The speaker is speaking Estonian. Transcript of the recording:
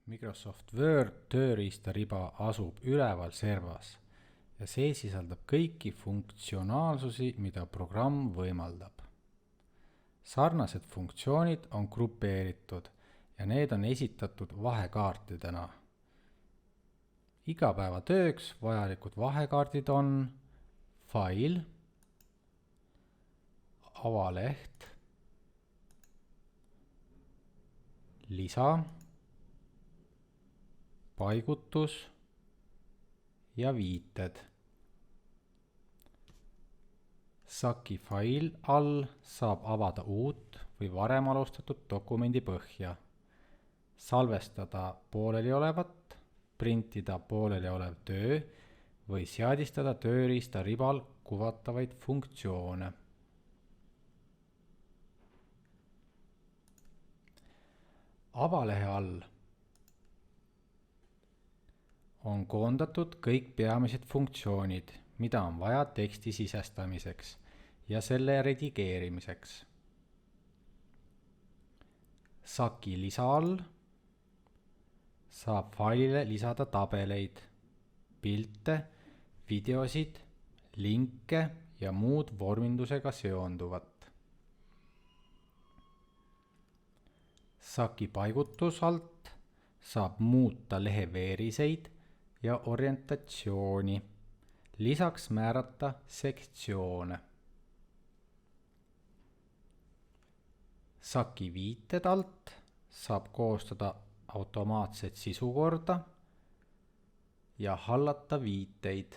Microsoft Word tööriistariba asub üleval servas ja see sisaldab kõiki funktsionaalsusi, mida programm võimaldab. Sarnased funktsioonid on grupeeritud ja need on esitatud vahekaartidena. Igapäevatööks vajalikud vahekaardid on fail, avaleht, lisa, paigutus ja viited. Saki fail all saab avada uut või varem alustatud dokumendi põhja, salvestada pooleliolevat, printida pooleliolev töö või seadistada tööriistaribal kuvatavaid funktsioone. Avalehe all on koondatud kõik peamised funktsioonid, mida on vaja teksti sisestamiseks ja selle redigeerimiseks. Saki lisa all saab failile lisada tabeleid, pilte, videosid, linke ja muud vormindusega seonduvat. Saki paigutus alt saab muuta lehe veeriseid ja orientatsiooni, lisaks määrata sektsioone. Saki viited alt saab koostada automaatset sisukorda ja hallata viiteid.